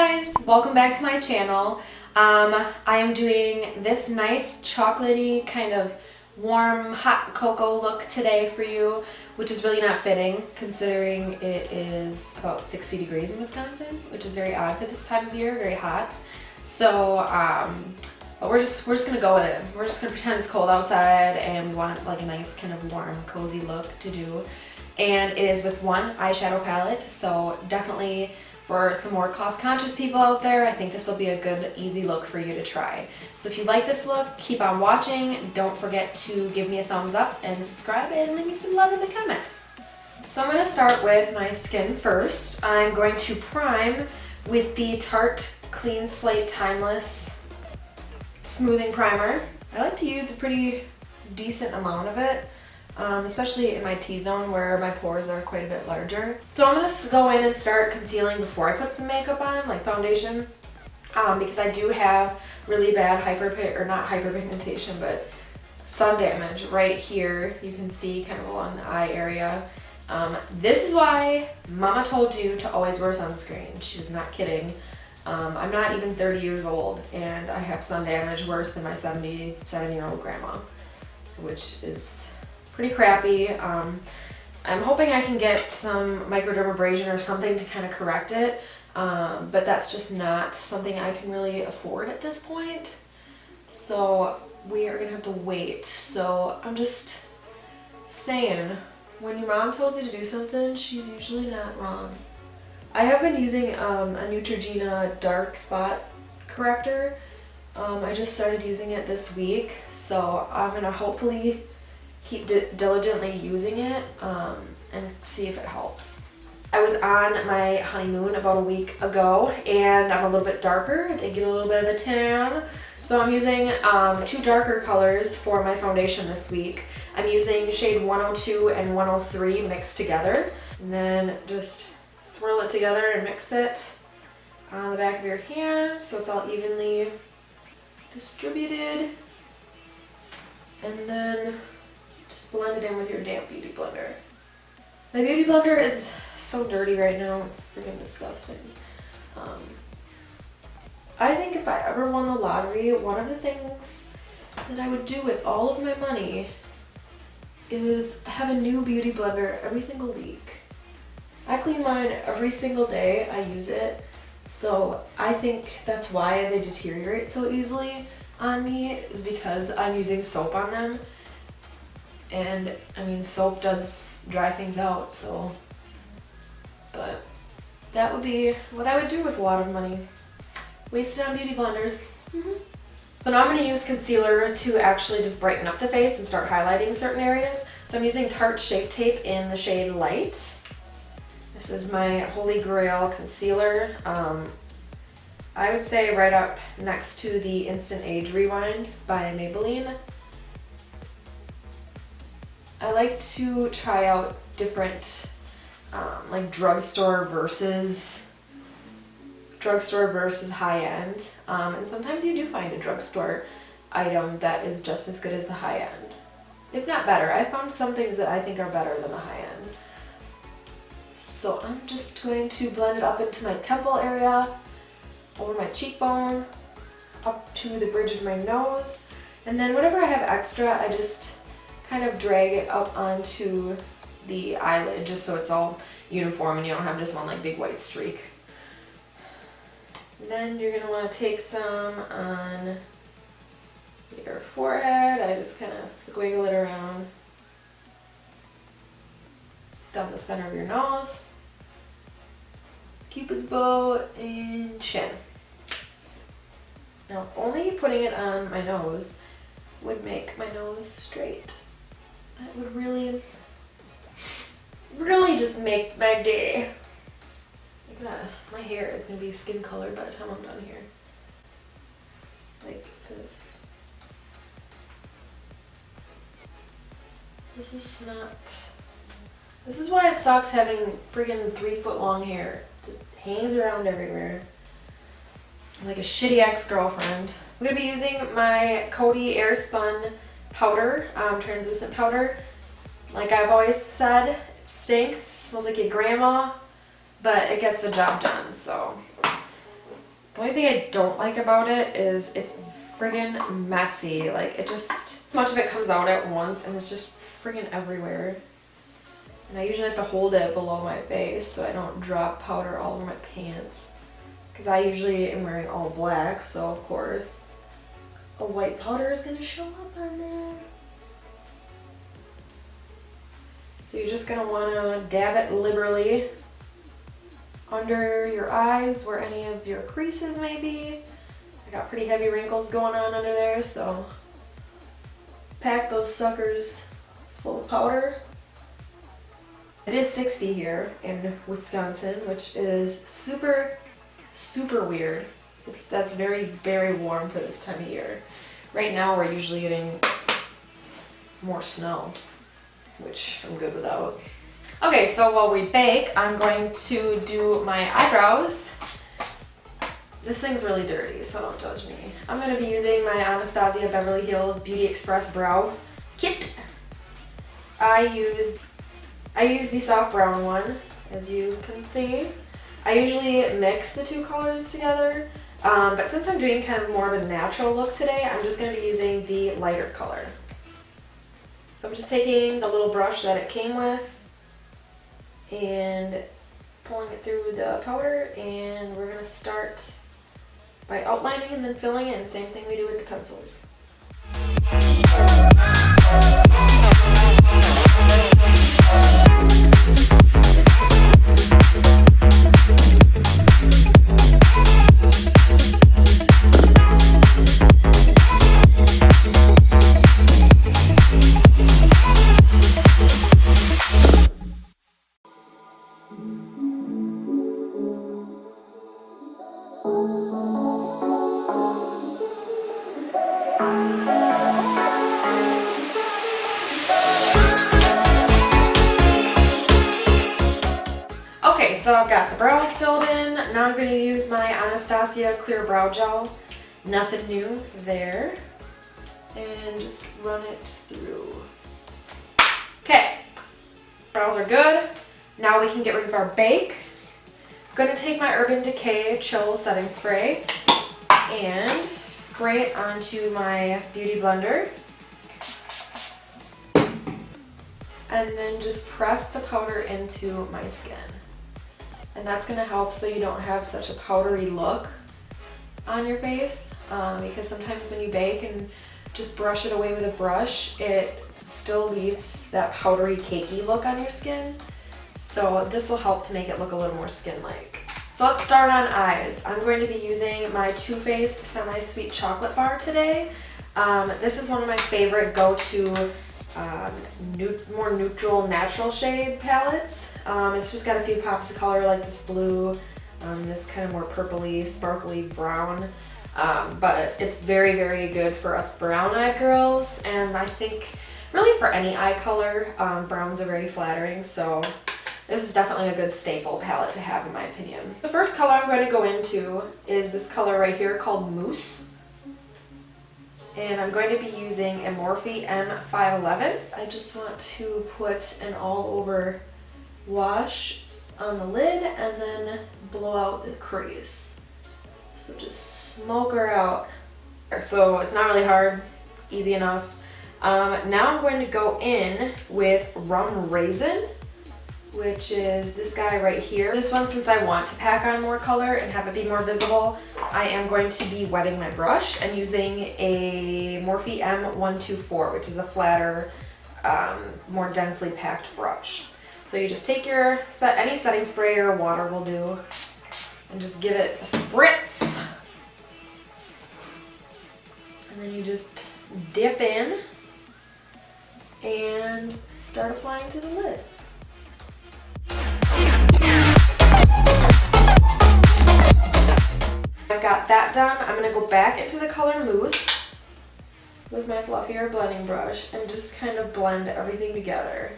guys, welcome back to my channel. I am doing this nice chocolatey kind of warm hot cocoa look today for you, which is really not fitting considering it is about 60 degrees in Wisconsin, which is very odd for this time of year, very hot. So but we're just gonna go with it. We're just gonna pretend it's cold outside and we want like a nice kind of warm cozy look to do. And it is with one eyeshadow palette, so definitely for some more cost-conscious people out there, I think this will be a good, easy look for you to try. So if you like this look, keep on watching. Don't forget to give me a thumbs up and subscribe and leave me some love in the comments. So I'm going to start with my skin first. I'm going to prime with the Tarte Clean Slate Timeless Smoothing Primer. I like to use a pretty decent amount of it. Especially in my T-zone where my pores are quite a bit larger. So I'm going to go in and start concealing before I put some makeup on, like foundation, because I do have really bad not hyperpigmentation, but sun damage right here. You can see kind of along the eye area. This is why Mama told you to always wear sunscreen. She was not kidding. I'm not even 30 years old and I have sun damage worse than my 77-year-old grandma, which is pretty crappy. I'm hoping I can get some microdermabrasion or something to kind of correct it, but that's just not something I can really afford at this point. So we are gonna have to wait. So I'm just saying, when your mom tells you to do something, she's usually not wrong. I have been using a Neutrogena dark spot corrector. I just started using it this week, so I'm gonna hopefully keep diligently using it and see if it helps. I was on my honeymoon about a week ago and I'm a little bit darker. I did get a little bit of a tan. So I'm using two darker colors for my foundation this week. I'm using shade 102 and 103 mixed together. And then just swirl it together and mix it on the back of your hand so it's all evenly distributed. And then just blend it in with your damp beauty blender. My beauty blender is so dirty right now, it's freaking disgusting. I think if I ever won the lottery, one of the things that I would do with all of my money is have a new beauty blender every single week. I clean mine every single day, I use it, so I think that's why they deteriorate so easily on me, is because I'm using soap on them. And I mean, soap does dry things out, so, but that would be what I would do with a lot of money. Waste it on beauty blenders. So now I'm going to use concealer to actually just brighten up the face and start highlighting certain areas. So I'm using Tarte Shape Tape in the shade Light. This is my holy grail concealer. I would say right up next to the Instant Age Rewind by Maybelline. I like to try out different like drugstore versus high-end, and sometimes you do find a drugstore item that is just as good as the high-end, if not better. I found some things that I think are better than the high-end. So I'm just going to blend it up into my temple area, over my cheekbone, up to the bridge of my nose, and then whatever I have extra, I just kind of drag it up onto the eyelid just so it's all uniform and you don't have just one like big white streak. And then you're going to want to take some on your forehead. I just kind of squiggle it around down the center of your nose, Cupid's bow, and chin. Now only putting it on my nose would make my nose straight. That would really just make my day. My hair is going to be skin colored by the time I'm done here. Like this. This is why it sucks having friggin' 3-foot long hair. Just hangs around everywhere. I'm like a shitty ex-girlfriend. I'm going to be using my Coty Airspun powder, translucent powder. Like I've always said, it stinks, smells like your grandma, but it gets the job done. So The only thing I don't like about it is it's friggin' messy. Like, it just, much of it comes out at once and it's just friggin' everywhere. And I usually have to hold it below my face so I don't drop powder all over my pants. Because I usually am wearing all black, so of course a white powder is going to show up on there. So you're just going to want to dab it liberally under your eyes where any of your creases may be. I got pretty heavy wrinkles going on under there, so pack those suckers full of powder. It is 60 here in Wisconsin, which is super, super weird. That's very, very warm for this time of year. Right now we're usually getting more snow, which I'm good without. Okay, so while we bake, I'm going to do my eyebrows. This thing's really dirty, so don't judge me. I'm going to be using my Anastasia Beverly Hills Beauty Express Brow Kit. I use the soft brown one, as you can see. I usually mix the two colors together, but since I'm doing kind of more of a natural look today, I'm just going to be using the lighter color. So I'm just taking the little brush that it came with and pulling it through the powder, and we're going to start by outlining and then filling in. Same thing we do with the pencils. So I've got the brows filled in. Now I'm going to use my Anastasia Clear Brow Gel. Nothing new there. And just run it through. Okay. Brows are good. Now we can get rid of our bake. I'm going to take my Urban Decay Chill Setting Spray and spray it onto my Beautyblender. And then just press the powder into my skin. And that's going to help so you don't have such a powdery look on your face, because sometimes when you bake and just brush it away with a brush, it still leaves that powdery cakey look on your skin. So this will help to make it look a little more skin-like. So let's start on eyes. I'm going to be using my Too Faced Semi-Sweet Chocolate Bar today. This is one of my favorite go-to more neutral natural shade palettes. It's just got a few pops of color like this blue, this kind of more purpley, sparkly brown, but it's very, very good for us brown-eyed girls, and I think really for any eye color, browns are very flattering, so this is definitely a good staple palette to have in my opinion. The first color I'm going to go into is this color right here called Mousse. And I'm going to be using a Morphe M511. I just want to put an all-over wash on the lid and then blow out the crease. So just smoke her out. So it's not really hard, easy enough. Now I'm going to go in with Rum Raisin, which is this guy right here. This one, since I want to pack on more color and have it be more visible, I am going to be wetting my brush and using a Morphe M124, which is a flatter, more densely packed brush. So you just take your any setting spray or water will do, and just give it a spritz. And then you just dip in and start applying to the lid. I've got that done. I'm going to go back into the color Mousse with my fluffier blending brush and just kind of blend everything together.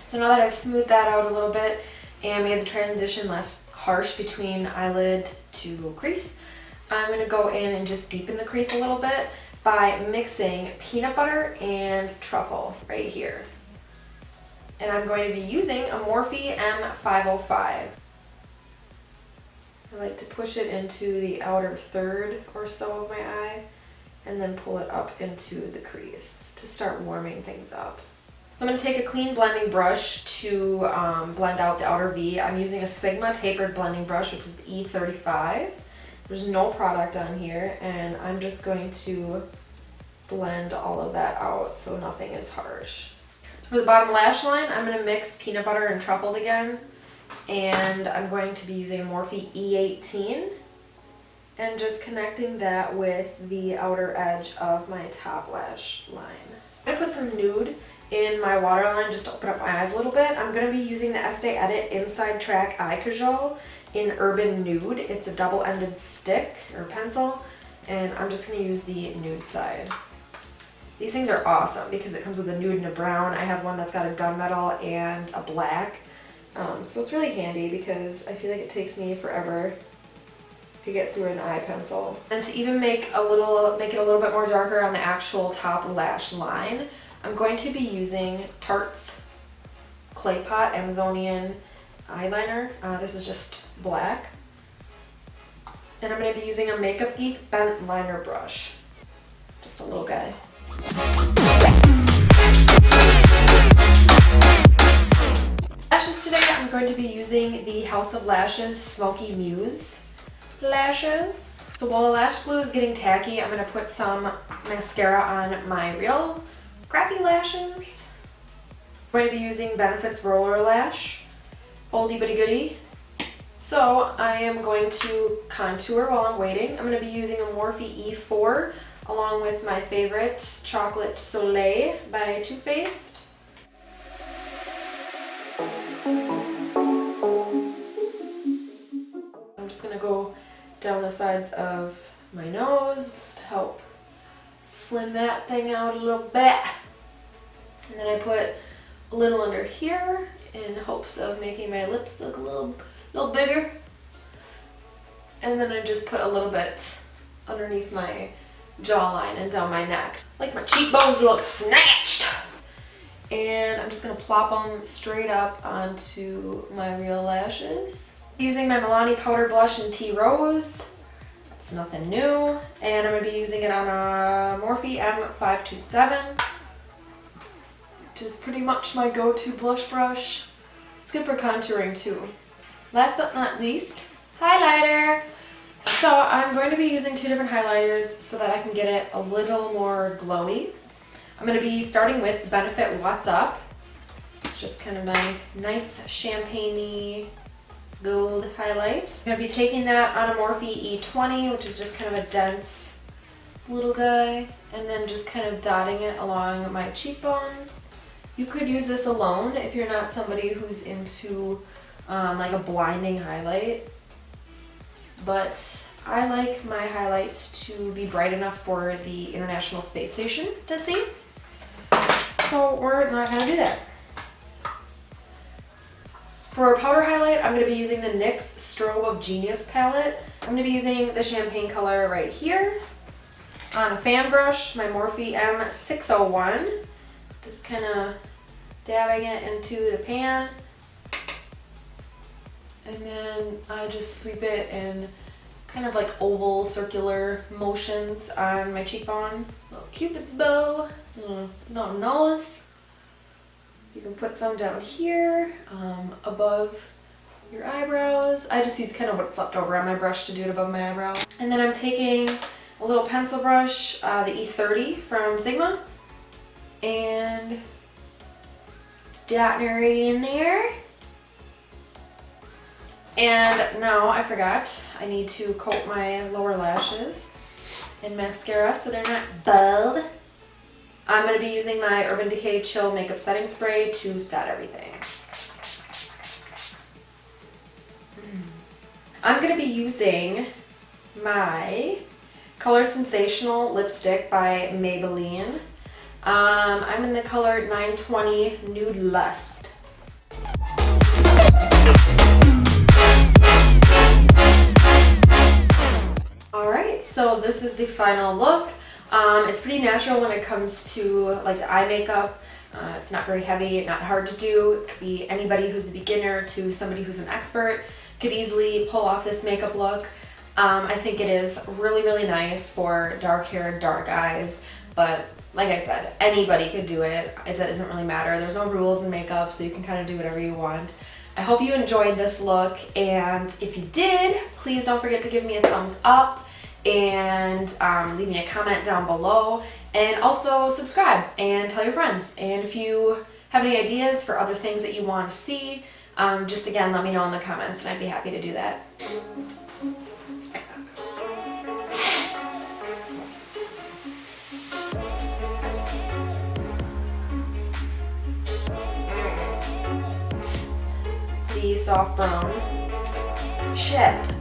So now that I've smoothed that out a little bit and made the transition less harsh between eyelid to crease, I'm going to go in and just deepen the crease a little bit by mixing peanut butter and truffle right here. And I'm going to be using a Morphe M505. I like to push it into the outer third or so of my eye and then pull it up into the crease to start warming things up. So I'm going to take a clean blending brush to blend out the outer V. I'm using a Sigma tapered blending brush, which is the E35. There's no product on here, and I'm just going to blend all of that out so nothing is harsh. So for the bottom lash line, I'm going to mix peanut butter and truffled again, and I'm going to be using a Morphe E18 and just connecting that with the outer edge of my top lash line. I'm going to put some Nude in my waterline just to open up my eyes a little bit. I'm going to be using the Estee Edit Inside Track Eye Kajal in Urban Nude. It's a double-ended stick or pencil, and I'm just going to use the nude side. These things are awesome because it comes with a nude and a brown. I have one that's got a gunmetal and a black. So it's really handy because I feel like it takes me forever to get through an eye pencil. And to even make it a little bit more darker on the actual top lash line, I'm going to be using Tarte's Clay Pot Amazonian eyeliner. This is just black. And I'm going to be using a Makeup Geek bent liner brush. Just a little guy. Lashes today, I'm going to be using the House of Lashes Smoky Muse lashes. So while the lash glue is getting tacky, I'm going to put some mascara on my real crappy lashes. I'm going to be using Benefit's Roller Lash, oldie but a goodie. So I am going to contour while I'm waiting. I'm going to be using a Morphe E4 along with my favorite chocolate Soleil by Too Faced. I'm just going to go down the sides of my nose just to help slim that thing out a little bit. And then I put a little under here in hopes of making my lips look a little bigger. And then I just put a little bit underneath my jawline and down my neck. Like my cheekbones look snatched. And I'm just going to plop them straight up onto my real lashes. Using my Milani powder blush in Tea Rose. It's nothing new. And I'm going to be using it on a Morphe M527, which is pretty much my go-to blush brush. It's good for contouring too. Last but not least, highlighter. So I'm going to be using two different highlighters so that I can get it a little more glowy. I'm going to be starting with the Benefit What's Up. It's just kind of nice champagne-y gold highlight. I'm going to be taking that on a Morphe E20, which is just kind of a dense little guy, and then just kind of dotting it along my cheekbones. You could use this alone if you're not somebody who's into like a blinding highlight, but I like my highlights to be bright enough for the International Space Station to see, so we're not going to do that. For a powder highlight, I'm going to be using the NYX Strobe of Genius palette. I'm going to be using the champagne color right here. On a fan brush, my Morphe M601. Just kind of dabbing it into the pan. And then I just sweep it in kind of like oval circular motions on my cheekbone. Little Cupid's bow, little nose. You can put some down here, above your eyebrows. I just use kind of what's left over on my brush to do it above my eyebrow. And then I'm taking a little pencil brush, the E30 from Sigma, and dotting it right in there. And now I forgot, I need to coat my lower lashes in mascara so they're not bald. I'm going to be using my Urban Decay Chill Makeup Setting Spray to set everything. I'm going to be using my Color Sensational lipstick by Maybelline. I'm in the color 920 Nude Lust. Alright, so this is the final look. It's pretty natural when it comes to like the eye makeup. It's not very heavy, not hard to do. It could be anybody who's a beginner to somebody who's an expert could easily pull off this makeup look. I think it is really, really nice for dark hair, dark eyes, but like I said, anybody could do it. It doesn't really matter. There's no rules in makeup, so you can kind of do whatever you want. I hope you enjoyed this look, and if you did, please don't forget to give me a thumbs up and leave me a comment down below, and also subscribe and tell your friends. And if you have any ideas for other things that you want to see, just again let me know in the comments and I'd be happy to do that. The soft brown. Shit.